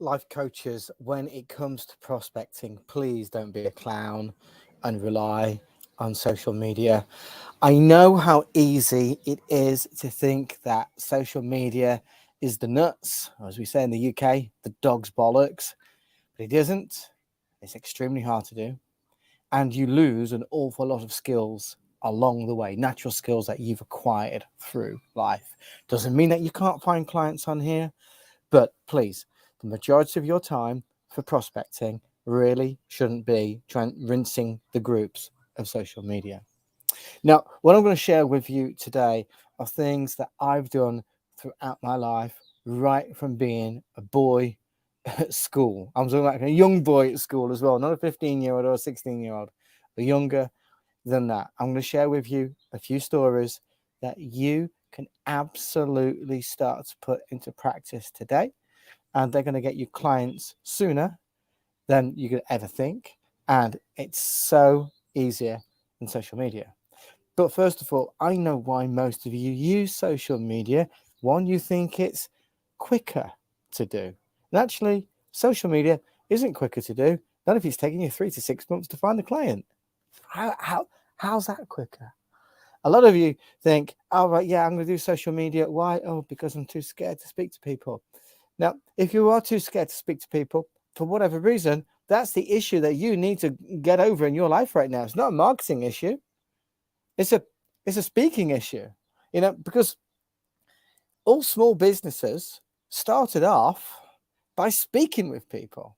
life coaches, when it comes to prospecting, please don't be a clown and rely on social media. I know how easy it is to think that social media is the nuts, or as we say in the UK, the dog's bollocks, but it isn't. It's extremely hard to do, and you lose an awful lot of skills along the way, natural skills that you've acquired through life. Doesn't mean that you can't find clients on here, but please, the majority of your time for prospecting really shouldn't be rinsing the groups of social media. Now, what I'm going to share with you today are things that I've done throughout my life, right from being a boy at school. I'm talking like a young boy at school as well, not a 15-year-old or a 16-year-old, but younger than that. I'm going to share with you a few stories that you can absolutely start to put into practice today, and they're going to get you clients sooner than you could ever think. And it's so easier than social media. But first of all, I know why most of you use social media. One, you think it's quicker to do. And actually, social media isn't quicker to do. Not if it's taking you 3 to 6 months to find a client. How's that quicker? A lot of you think, oh, right, yeah, I'm going to do social media. Why? Oh, because I'm too scared to speak to people. Now, if you are too scared to speak to people, for whatever reason, that's the issue that you need to get over in your life right now. It's not a marketing issue. It's a speaking issue, because all small businesses started off by speaking with people.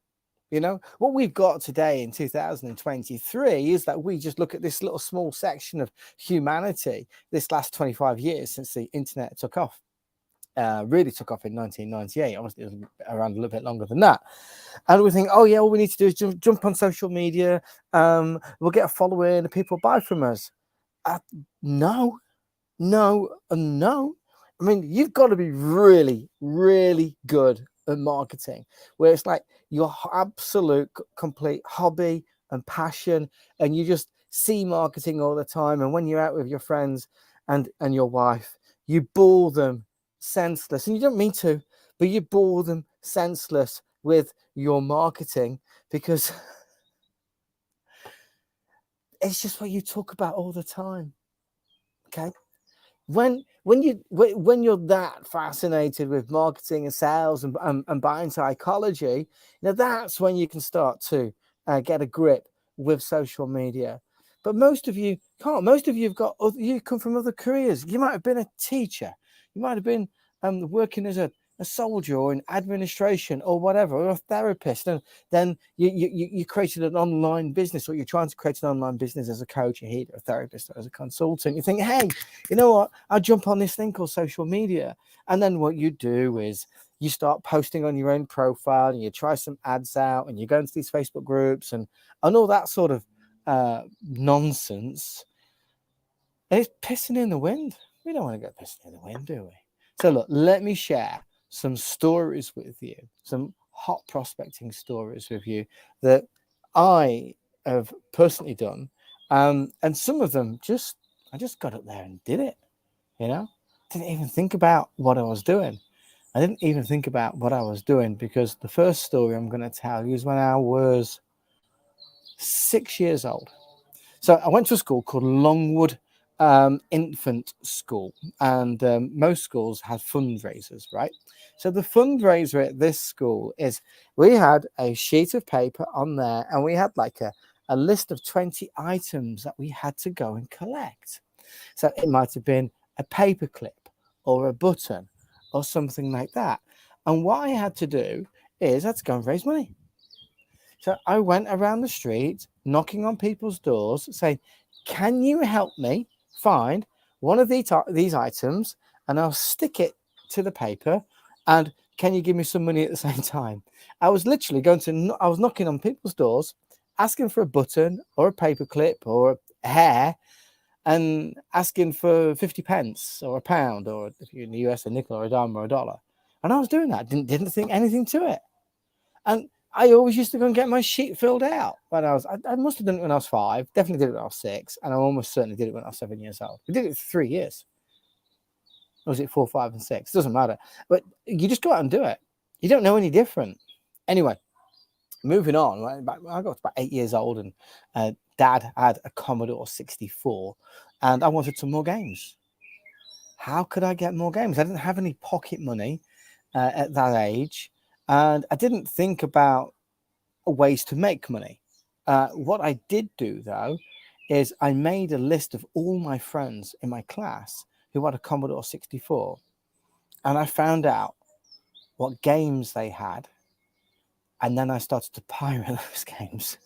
What we've got today in 2023 is that we just look at this little small section of humanity this last 25 years since the internet took off. Really took off in 1998. Obviously, it was around a little bit longer than that. And we think, oh yeah, all we need to do is jump on social media. We'll get a following, and people buy from us. No, no, and no. I mean, you've got to be really, really good at marketing, where it's like your absolute complete hobby and passion, and you just see marketing all the time. And when you're out with your friends and your wife, you bore them senseless, and you don't mean to, but you bore them senseless with your marketing because it's just what you talk about all the time. Okay. When you're that fascinated with marketing and sales and buying psychology, that's when you can start to get a grip with social media. But most of you can't. Most of you you come from other careers. You might have been a teacher. You might have been working as a soldier or in administration or whatever, or a therapist, and then you created an online business, or you're trying to create an online business as a coach, a therapist, or as a consultant. You think, hey, you know what? I'll jump on this thing called social media. And then what you do is you start posting on your own profile, and you try some ads out, and you go into these Facebook groups and all that sort of nonsense. And it's pissing in the wind. We don't want to go pissing in the wind, do we? So look, let me share some stories with you, some hot prospecting stories with you that I have personally done. And some of them I just got up there and did it, Didn't even think about what I was doing. I didn't even think about what I was doing because the first story I'm going to tell you is when I was 6 years old. So I went to a school called Longwood Infant School, and most schools had fundraisers, right? So the fundraiser at this school is we had a sheet of paper on there, and we had like a list of 20 items that we had to go and collect. So it might have been a paperclip or a button or something like that. And what I had to do is I had to go and raise money. So I went around the street knocking on people's doors saying, can you help me find one of these items, and I'll stick it to the paper, and can you give me some money at the same time? I was literally I was knocking on people's doors, asking for a button or a paperclip or a hair, and asking for 50 pence or a pound, or if you're in the US, a nickel or a dime or a dollar. And I was doing that, didn't think anything to it. And I always used to go and get my sheet filled out when I must have done it when I was 5, definitely did it when I was 6, and I almost certainly did it when I was 7 years old. We did it for 3 years. Or was it 4, 5, and 6? Doesn't matter. But you just go out and do it. You don't know any different. Anyway, moving on, I got about 8 years old, and Dad had a Commodore 64, and I wanted some more games. How could I get more games? I didn't have any pocket money at that age, and I didn't think about ways to make money. What I did do, though, is I made a list of all my friends in my class who had a Commodore 64, and I found out what games they had, and then I started to pirate those games.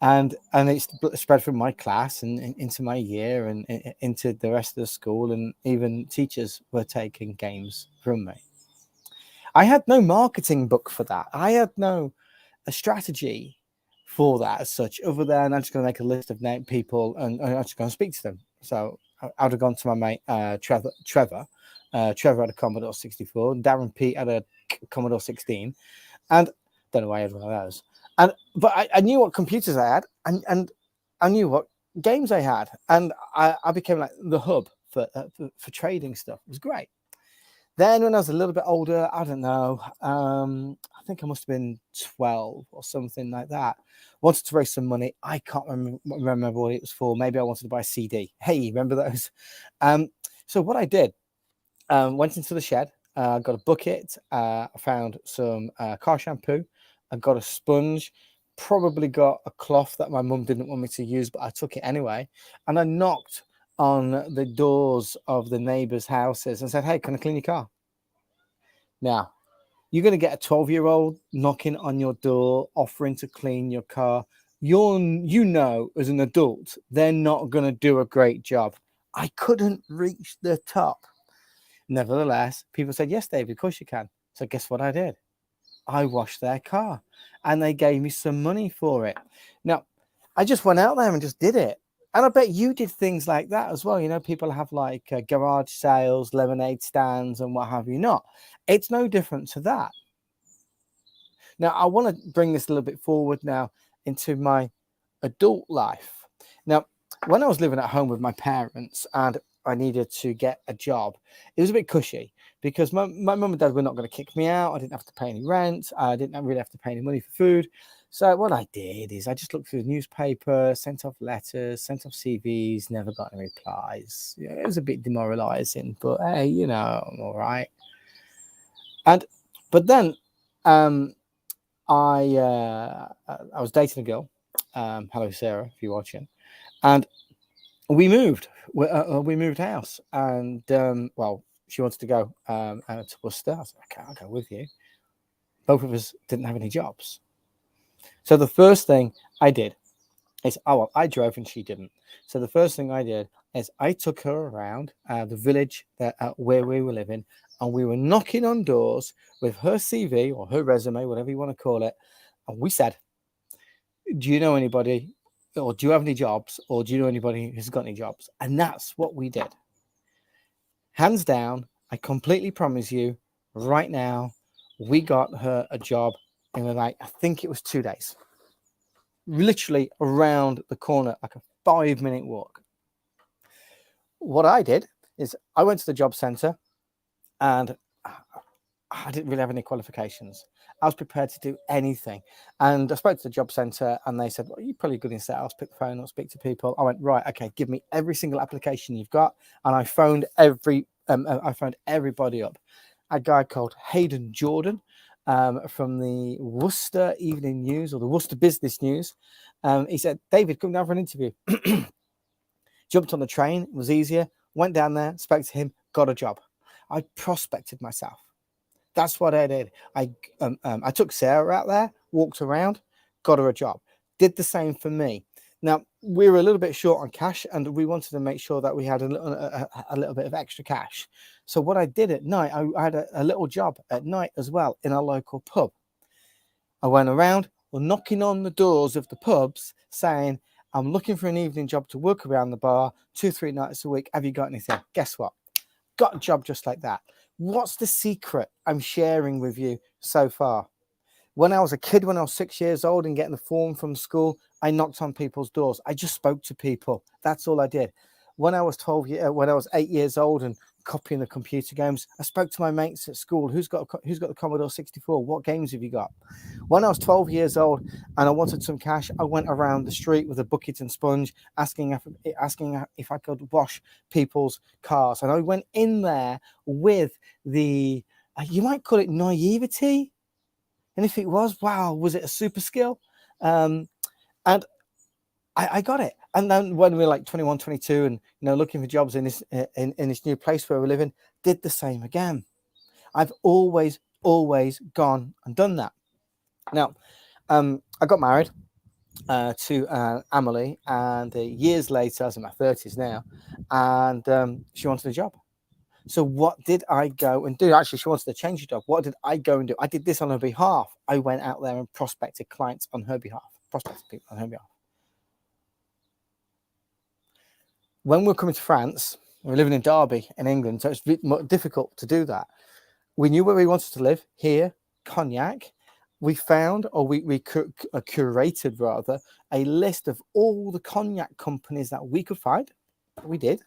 And it spread from my class and into my year and into the rest of the school, and even teachers were taking games from me. I had no marketing book for that. I had no a strategy for that as such, other than I'm just going to make a list of people and I'm just going to speak to them. So I would have gone to my mate Trevor. Trevor had a Commodore 64. Darren Pete had a Commodore 16, and don't know why I had one of those. But I knew what computers I had, and I knew what games I had, and I became like the hub for trading stuff. It was great. Then when I was a little bit older, I don't know, I think I must have been 12 or something like that. Wanted to raise some money. I can't remember what it was for. Maybe I wanted to buy a CD. Hey, remember those? So what I did, went into the shed, got a bucket, I found some car shampoo, I got a sponge, probably got a cloth that my mum didn't want me to use, but I took it anyway. And I knocked on the doors of the neighbors' houses and said, hey, can I clean your car? Now, you're going to get a 12-year-old knocking on your door, offering to clean your car. You know, as an adult, they're not going to do a great job. I couldn't reach the top. Nevertheless, people said, yes, David, of course you can. So guess what I did? I washed their car, and they gave me some money for it. Now, I just went out there and just did it. And I bet you did things like that as well. You know, people have like garage sales, lemonade stands, and what have you not. It's no different to that. Now, I want to bring this a little bit forward now into my adult life. Now, when I was living at home with my parents and I needed to get a job, it was a bit cushy because my mum and dad were not going to kick me out. I didn't have to pay any rent. I didn't really have to pay any money for food. So what I did is I just looked through the newspaper, sent off letters, sent off CVs, never got any replies. Yeah, it was a bit demoralizing, but hey, you know, I'm all right. But then I was dating a girl. Hello, Sarah, if you're watching. And we moved house, and well, she wanted to go to Worcester. I said, okay, I'll go with you. Both of us didn't have any jobs. So the first thing I did is, I drove and she didn't. So the first thing I did is I took her around the village where we were living, and we were knocking on doors with her CV or her resume, whatever you want to call it. And we said, do you know anybody, or do you have any jobs, or do you know anybody who's got any jobs? And that's what we did. Hands down, I completely promise you right now, we got her a job in like, I think it was 2 days. Literally around the corner, like a 5-minute walk. What I did is I went to the job centre, and I didn't really have any qualifications. I was prepared to do anything. And I spoke to the job centre, and they said, well, you're probably good in sales, pick the phone up, speak to people. I went, right, okay, give me every single application you've got. And I phoned everybody up. A guy called Hayden Jordan from the Worcester Evening News, or the Worcester Business News. He said, David, come down for an interview. Jumped on the train, it was easier, went down there, spoke to him, got a job. I prospected myself. That's what I did. I took Sarah out there, walked around, got her a job. Did the same for me. Now, we were a little bit short on cash, and we wanted to make sure that we had a little bit of extra cash. So what I did at night, I had a little job at night as well in our local pub. I went around, knocking on the doors of the pubs saying, I'm looking for an evening job to work around the bar 2-3 nights a week. Have you got anything? Guess what? Got a job just like that. What's the secret I'm sharing with you so far? When I was a kid, when I was 6 years old and getting the form from school, I knocked on people's doors. I just spoke to people. That's all I did. When I was 8 years old and copying the computer games. I spoke to my mates at school. Who's got the Commodore 64? What games have you got? When I was 12 years old and I wanted some cash, I went around the street with a bucket and sponge, asking if I could wash people's cars. And I went in there with the, you might call it naivety. And if it was, wow, was it a super skill? And I got it. And then when we were like 21, 22 and, looking for jobs in this new place where we're living, did the same again. I've always gone and done that. Now, I got married to Emily, and years later, I was in my 30s now, and she wanted a job. So what did I go and do? Actually, she wanted to change the job. What did I go and do? I did this on her behalf. I went out there and prospected clients on her behalf, prospected people on her behalf. When we were coming to France, we were living in Derby in England, so it's a bit difficult to do that. We knew where we wanted to live, here, Cognac. We found, or we curated rather, a list of all the cognac companies that we could find. We did.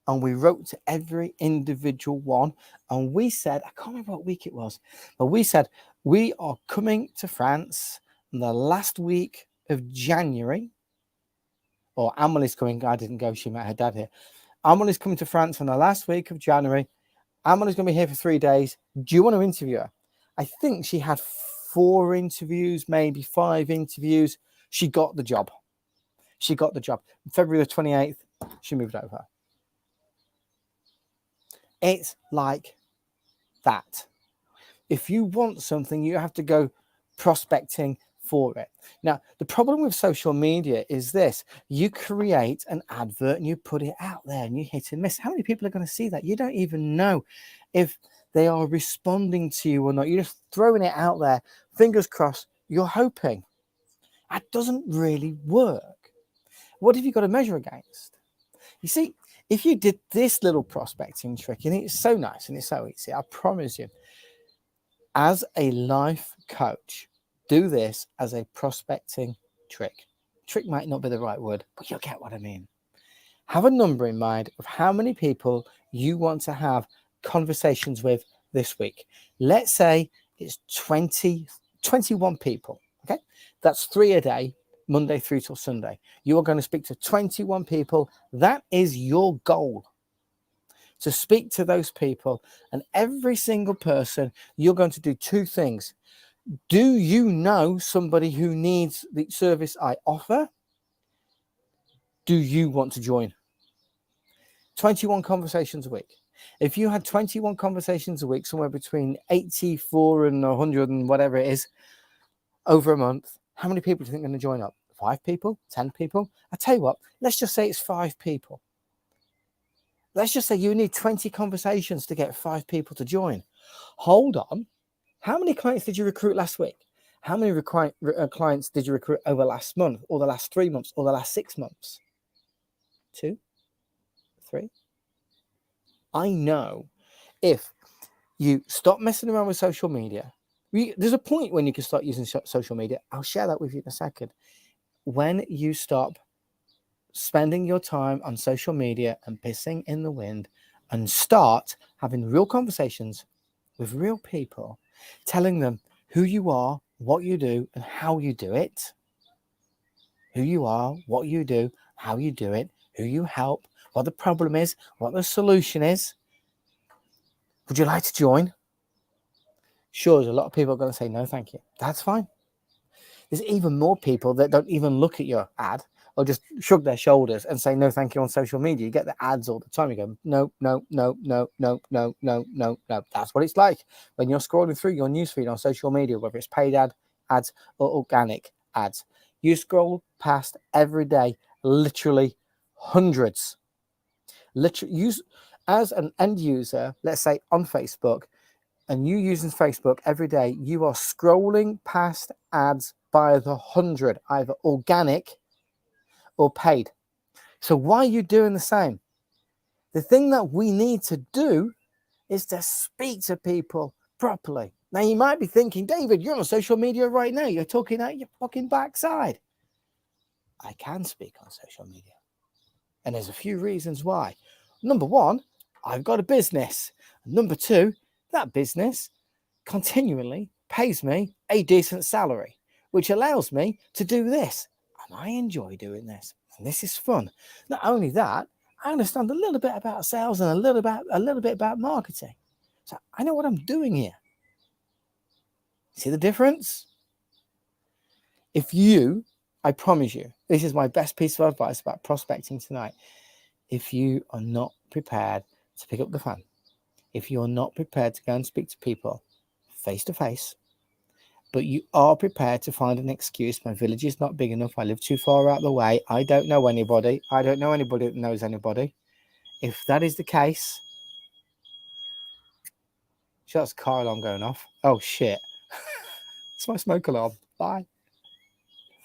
And we wrote to every individual one. And we said, I can't remember what week it was, but we said, we are coming to France in the last week of January. Or Amelie's coming. I didn't go. She met her dad here. Amelie's coming to France in the last week of January. Amelie's going to be here for 3 days. Do you want to interview her? I think she had 4 interviews, maybe 5 interviews. She got the job. February the 28th, she moved over. It's like that. If you want something, you have to go prospecting for it. Now, the problem with social media is this: you create an advert and you put it out there and you hit and miss. How many people are going to see that? You don't even know if they are responding to you or not. You're just throwing it out there. Fingers crossed, you're hoping. That doesn't really work. What have you got to measure against? You see, if you did this little prospecting trick, and it's so nice and it's so easy, I promise you, as a life coach, do this as a prospecting trick. Trick might not be the right word, but you'll get what I mean. Have a number in mind of how many people you want to have conversations with this week. Let's say it's 21 people. Okay, that's 3 a day, Monday through till Sunday. You are going to speak to 21 people. That is your goal, to speak to those people. And every single person, you're going to do 2 things. Do you know somebody who needs the service I offer? Do you want to join? 21 conversations a week. If you had 21 conversations a week, somewhere between 84 and 100 and whatever it is, over a month, how many people do you think are going to join up? 5 people? 10 people? I tell you what, let's just say it's 5 people. Let's just say you need 20 conversations to get 5 people to join. Hold on. How many clients did you recruit last week? How many clients did you recruit over last month, or the last 3 months, or the last 6 months? 2? 3? I know if you stop messing around with social media, there's a point when you can start using social media. I'll share that with you in a second. When you stop spending your time on social media and pissing in the wind and start having real conversations with real people, telling them who you are, what you do, and how you do it. Who you are, what you do, how you do it, who you help, what the problem is, what the solution is. Would you like to join? Sure, there's a lot of people are going to say no, thank you. That's fine. There's even more people that don't even look at your ad or just shrug their shoulders and say no, thank you on social media. You get the ads all the time. You go, no, no, no, no, no, no, no, no, no. That's what it's like when you're scrolling through your newsfeed on social media, whether it's paid ads or organic ads. You scroll past every day, literally hundreds. As an end user, let's say on Facebook, and you using Facebook every day, you are scrolling past ads by the 100, either organic or paid. So why are you doing the same? The thing that we need to do is to speak to people properly. Now, you might be thinking, David, you're on social media right now. You're talking out your fucking backside. I can speak on social media. And there's a few reasons why. Number one, I've got a business. And number two, that business continually pays me a decent salary, which allows me to do this. And I enjoy doing this. And this is fun. Not only that, I understand a little bit about sales and a little bit about marketing. So I know what I'm doing here. See the difference? I promise you, this is my best piece of advice about prospecting tonight. If you are not prepared to pick up the phone, if you're not prepared to go and speak to people face to face, but you are prepared to find an excuse, my village is not big enough, I live too far out of the way, I don't know anybody that knows anybody. If that is the case, that's car alarm going off. Oh shit. It's my smoke alarm. Bye.